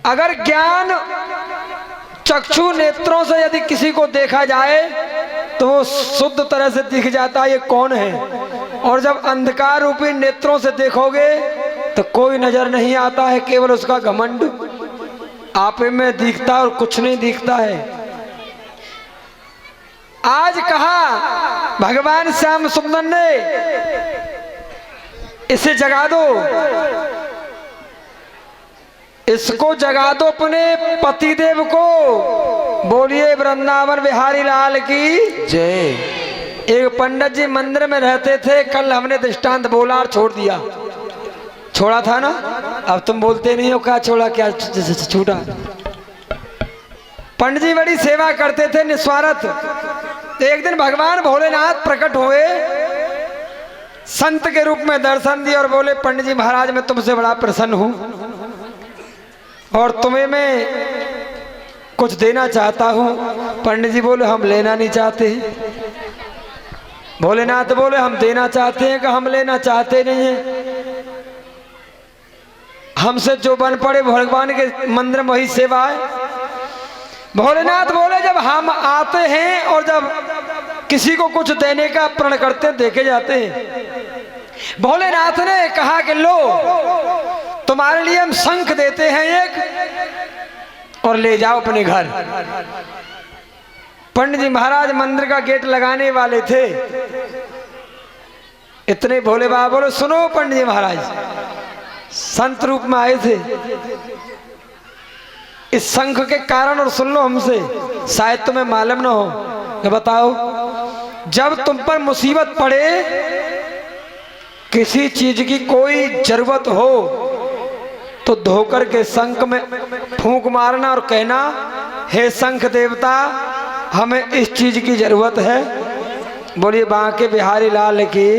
अगर ज्ञान चक्षु नेत्रों से यदि किसी को देखा जाए तो वो शुद्ध तरह से दिख जाता है ये कौन है। और जब अंधकार रूपी नेत्रों से देखोगे तो कोई नजर नहीं आता है, केवल उसका घमंड आपे में दिखता है और कुछ नहीं दिखता है। आज कहा भगवान श्याम सुंदर ने, इसे जगा दो, इसको जगा दो अपने पतिदेव को। बोलिए वृंदावन बिहारी लाल की जय। एक पंडित जी मंदिर में रहते थे, कल हमने दृष्टांत बोला और छोड़ दिया, छोड़ा था ना। अब तुम बोलते नहीं हो, क्या छोड़ा, क्या छूटा। पंडित जी बड़ी सेवा करते थे निस्वार्थ। एक दिन भगवान भोलेनाथ प्रकट हुए, संत के रूप में दर्शन दिए और बोले, पंडित जी महाराज मैं तुमसे बड़ा प्रसन्न हूं और तुम्हें मैं कुछ देना चाहता हूं। पंडित जी बोले हम लेना नहीं चाहते। भोलेनाथ बोले हम देना चाहते हैं कि हम लेना चाहते नहीं हैं। हमसे जो बन पड़े भगवान के मंदिर में वही सेवा है। भोलेनाथ बोले जब हम आते हैं और जब किसी को कुछ देने का प्रण करते देखे जाते हैं। भोलेनाथ ने कहा कि लो तुम्हारे लिए हम शंख देते हैं एक, और ले जाओ अपने घर। पंडित जी महाराज मंदिर का गेट लगाने वाले थे, इतने भोले बाबा बोले सुनो पंडित जी महाराज, संत रूप में आए थे, इस शंख के कारण और सुन लो हमसे, शायद तुम्हें मालूम न हो। कि बताओ, जब तुम पर मुसीबत पड़े, किसी चीज की कोई जरूरत हो तो धोकर के शंख में फूंक मारना और कहना हे शंख देवता हमें इस चीज की जरूरत है। बोलिए बांके बिहारी लाल की।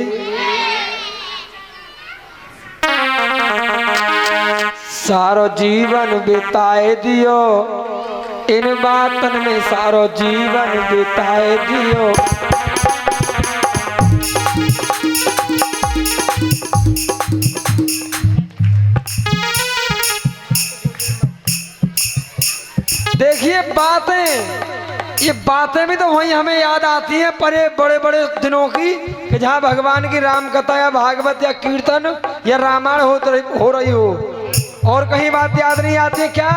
सारो जीवन बिताए दियो इन बातन में, सारो जीवन बिताए दियो। देखिए बातें, ये बातें भी तो वही हमें याद आती हैं परे बड़े बड़े दिनों की, कि जहाँ भगवान की राम कथा या भागवत या कीर्तन या रामायण हो रही हो, और कहीं बात याद नहीं आती है क्या।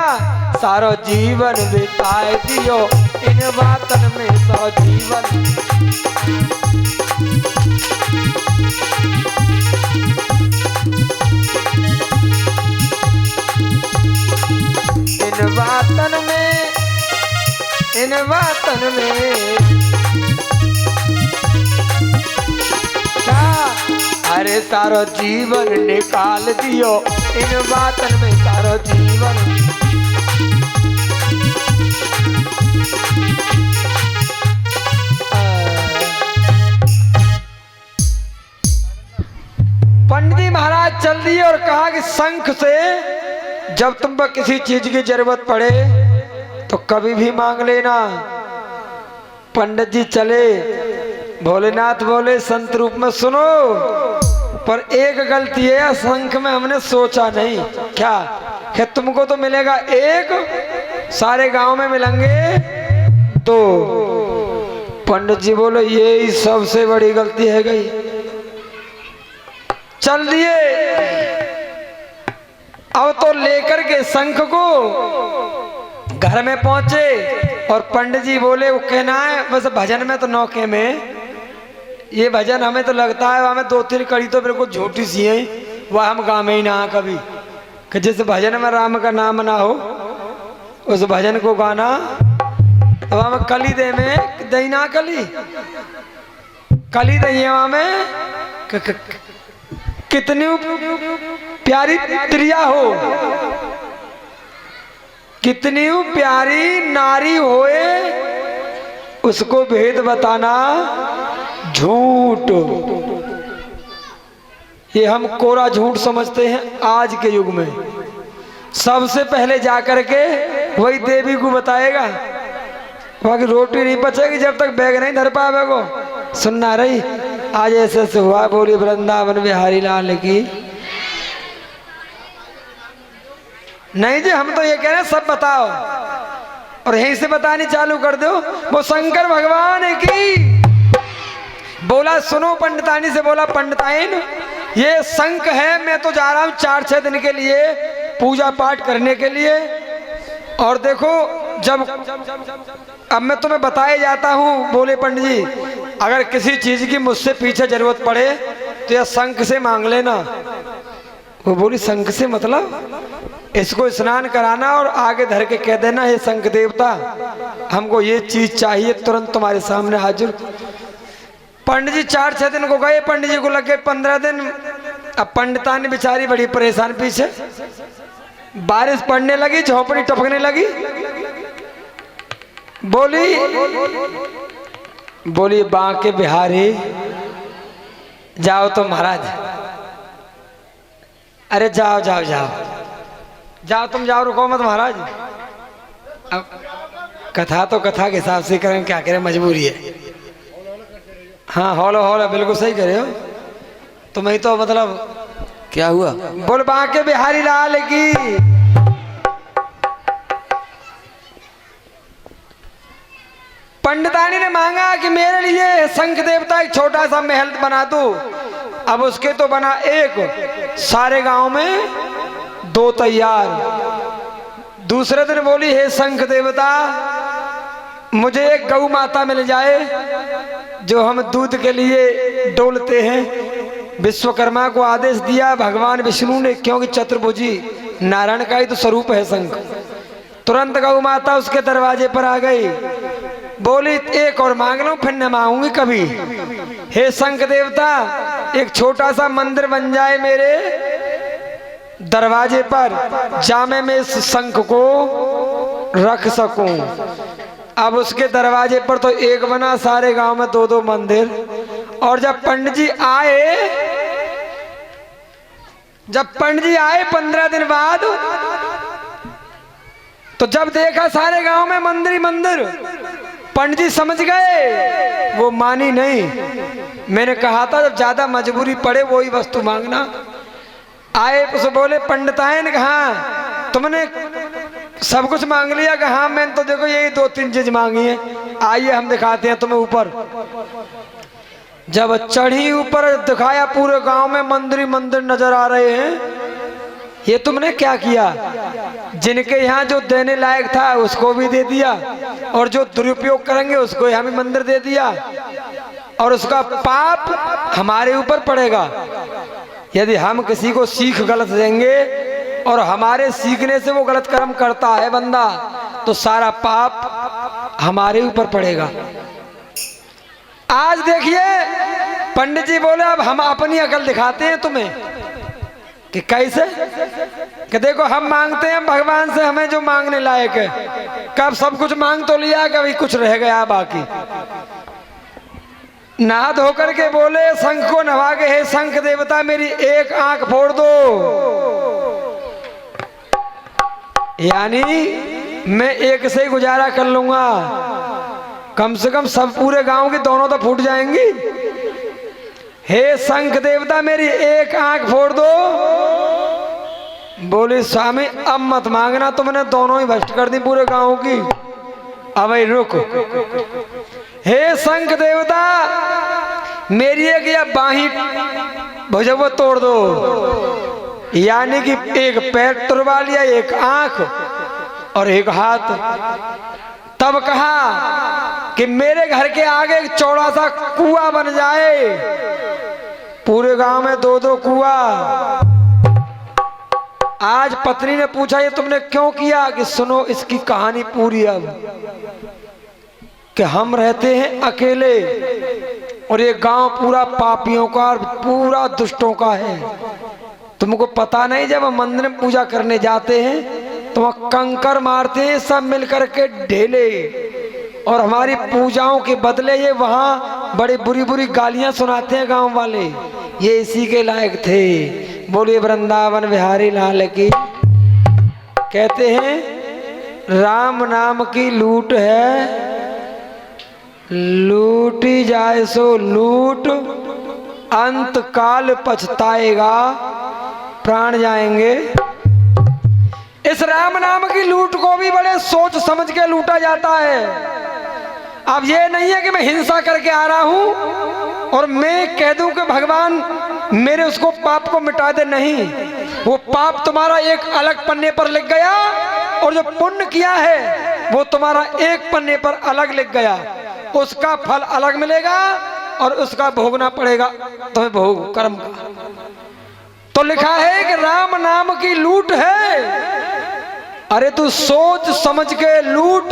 सारो जीवन बिताए दियो इन बातन में, सारो जीवन। इन बातन में, इन बातन में क्या, अरे सारो जीवन निकाल दियो इन बातन में, सारो जीवन। पंडित जी महाराज चल दिए और कहा कि शंख से जब तुम पर किसी चीज की जरूरत पड़े तो कभी भी मांग लेना। पंडित जी चले, भोलेनाथ बोले संत रूप में सुनो, पर एक गलती है, शंख में हमने सोचा नहीं। क्या कि तुमको तो मिलेगा एक, सारे गांव में मिलेंगे दो। पंडित जी बोले ये सबसे बड़ी गलती है गई। चल दिए, अब तो लेकर के शंख को घर में पहुंचे और पंडित जी बोले वो कहना है बस भजन में तो नौके में, ये भजन हमें तो लगता है हमें दो तीन कड़ी तो बिल्कुल झूठी सी है, वह हम गा में ही ना कभी, कि जिस भजन में राम का नाम ना हो उस भजन को गाना। तो हम कली दे में दही ना कली, कली दही में कितनी प्यारी त्रिया हो, कितनी प्यारी नारी होए, उसको भेद बताना झूठ। ये हम कोरा झूठ समझते हैं आज के युग में। सबसे पहले जाकर के वही देवी को बताएगा, बाकी रोटी नहीं पचेगी जब तक बैग नहीं धर पाएगा। सुनना रही आज ऐसे से हुआ। बोली वृंदावन बिहारी लाल की। नहीं जी, हम तो ये कह रहे हैं सब बताओ और यहीं से बतानी चालू कर दो। वो शंकर भगवान की बोला सुनो पंडितानी से, बोला पंडिताइन ये शंख है, मैं तो जा रहा हूँ 4-6 दिन के लिए पूजा पाठ करने के लिए। और देखो जब अब मैं तुम्हें बताए जाता हूँ, बोले पंडित जी अगर किसी चीज की मुझसे पीछे जरूरत पड़े तो यह शंख से मांग लेना। वो बोली शंख से मतलब? इसको स्नान कराना और आगे धर के कह देना हे शंख देवता हमको ये चीज चाहिए, तुरंत तुम्हारे सामने हाजिर। पंडित जी 4-6 दिन को गए, पंडित जी को लग गए 15 दिन। अब पंडितानी बेचारी बड़ी परेशान, पीछे बारिश पड़ने लगी, झोपड़ी टपकने लगी। बोली बांके बिहारी जाओ तो महाराज। अरे जाओ जाओ जाओ जाओ, तुम जाओ, रुको मत महाराज। अब कथा तो कथा के हिसाब से करें, क्या करें, मजबूरी है। हाँ हौला हौला बिल्कुल सही करे हो तुम्हें तो, मतलब क्या हुआ? बोल बांके बिहारी लाल की। पंडितानी ने मांगा कि मेरे लिए शंख देवता एक छोटा सा महल बना दो। अब उसके तो बना एक, सारे गांव में 2 तैयार। दूसरे दिन बोली हे शंख देवता मुझे एक गौ माता मिल जाए जो हम दूध के लिए डोलते हैं। विश्वकर्मा को आदेश दिया भगवान विष्णु ने, क्योंकि चतुर्भुजी नारायण का ही तो स्वरूप है शंख। तुरंत गौ माता उसके दरवाजे पर आ गई। बोली एक और मांग लो फिर न मांगूंगी कभी। हे शंख देवता एक छोटा सा मंदिर बन जाए मेरे दरवाजे पर, जामे में इस शंख को रख सकूं। अब उसके दरवाजे पर तो एक बना, सारे गांव में 2-2 मंदिर। और जब पंडित जी आए 15 दिन बाद, तो जब देखा सारे गांव में मंदिर ही मंदिर, पंडित जी समझ गए, वो मानी नहीं। मैंने कहा था जब ज्यादा मजबूरी पड़े वही वस्तु मांगना। आए तो बोले पंडिताइन कहा तुमने सब कुछ मांग लिया? कहा मैंने तो देखो यही 2-3 चीज मांगी है, आइए हम दिखाते हैं तुम्हें ऊपर। जब चढ़ी ऊपर दिखाया पूरे गांव में मंदिर ही मंदिर नजर आ रहे हैं। ये तुमने क्या किया? जिनके यहाँ जो देने लायक था उसको भी दे दिया, और जो दुरुपयोग करेंगे उसको यहाँ भी मंदिर दे दिया, और उसका पाप हमारे ऊपर पड़ेगा। यदि हम किसी को सीख गलत देंगे और हमारे सीखने से वो गलत कर्म करता है बंदा, तो सारा पाप हमारे ऊपर पड़ेगा। आज देखिए पंडित जी बोले अब हम अपनी अकल दिखाते हैं तुम्हें कि कैसे। कि देखो हम मांगते हैं भगवान से हमें जो मांगने लायक है। कब सब कुछ मांग तो लिया, कभी कुछ रह गया बाकी। नहा धोकर के बोले शंख को नवा के, हे शंख देवता मेरी एक आंख फोड़ दो, यानी मैं एक से ही गुजारा कर लूंगा। कम से कम सब पूरे गांव की दोनों तो फूट जाएंगी। हे शंख देवता मेरी एक आंख फोड़ दो। बोले स्वामी अब मत मांगना, तुमने दोनों ही भ्रष्ट कर दी पूरे गांव की। अब रुक, हे शंख देवता मेरी एक या बाही भुजा वो तोड़ दो, यानी कि एक पैर तुड़वा लिया, एक आंख और एक हाथ। तब कहा कि मेरे घर के आगे एक चौड़ा सा कुआं बन जाए, पूरे गांव में 2-2 कुआं। आज पत्नी ने पूछा ये तुमने क्यों किया? कि सुनो इसकी कहानी पूरी। अब कि हम रहते हैं अकेले और ये गांव पूरा पापियों का और पूरा दुष्टों का है। तुमको पता नहीं जब हम मंदिर में पूजा करने जाते हैं तो वहां कंकर मारते हैं सब मिलकर के ढेले, और हमारी पूजाओं के बदले ये वहां बड़ी बुरी बुरी गालियां सुनाते हैं गांव वाले। ये इसी के लायक थे। बोलिए वृंदावन बिहारी लाल की। कहते हैं राम नाम की लूट है, लूटी जाए सो लूट, अंत काल पछताएगा प्राण जाएंगे। इस राम नाम की लूट को भी बड़े सोच समझ के लूटा जाता है। अब ये नहीं है कि मैं हिंसा करके आ रहा हूं और मैं कह दूं कि भगवान मेरे उसको पाप को मिटा दे, नहीं। वो पाप तुम्हारा एक अलग पन्ने पर लिख गया और जो पुण्य किया है वो तुम्हारा एक पन्ने पर अलग लिख गया। उसका फल अलग मिलेगा और उसका भोगना पड़ेगा तुम्हें, भोग कर्म का। तो लिखा है कि राम नाम की लूट है। अरे तू सोच समझ के लूट,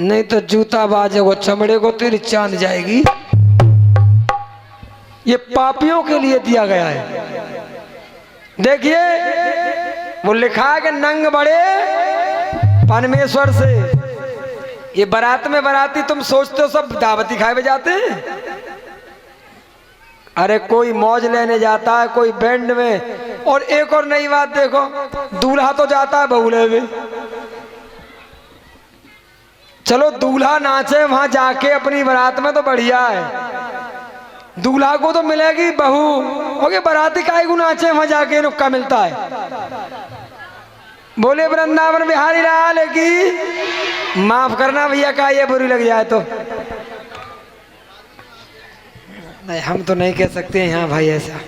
नहीं तो जूता बाजेगा चमड़े को तेरी चांद जाएगी। ये पापियों के लिए दिया गया है। देखिए वो लिखा है कि नंग बड़े परमेश्वर से। ये बारात में बाराती तुम सोचते हो सब दावती खाए हुए जाते हैं। अरे कोई मौज लेने जाता है, कोई बैंड में। और एक और नई बात देखो, दूल्हा तो जाता है बहुले में। चलो दूल्हा नाचे वहां जाके अपनी बारात में तो बढ़िया है, दूल्हा को तो मिलेगी बहू। ओके बाराती काहे को नाचे वहां जाके नुक्का मिलता है। बोले वृंदावन बिहारी लाल की। माफ करना भैया का ये बुरी लग जाए तो। नहीं हम तो नहीं कह सकते हैं यहाँ भाई ऐसा।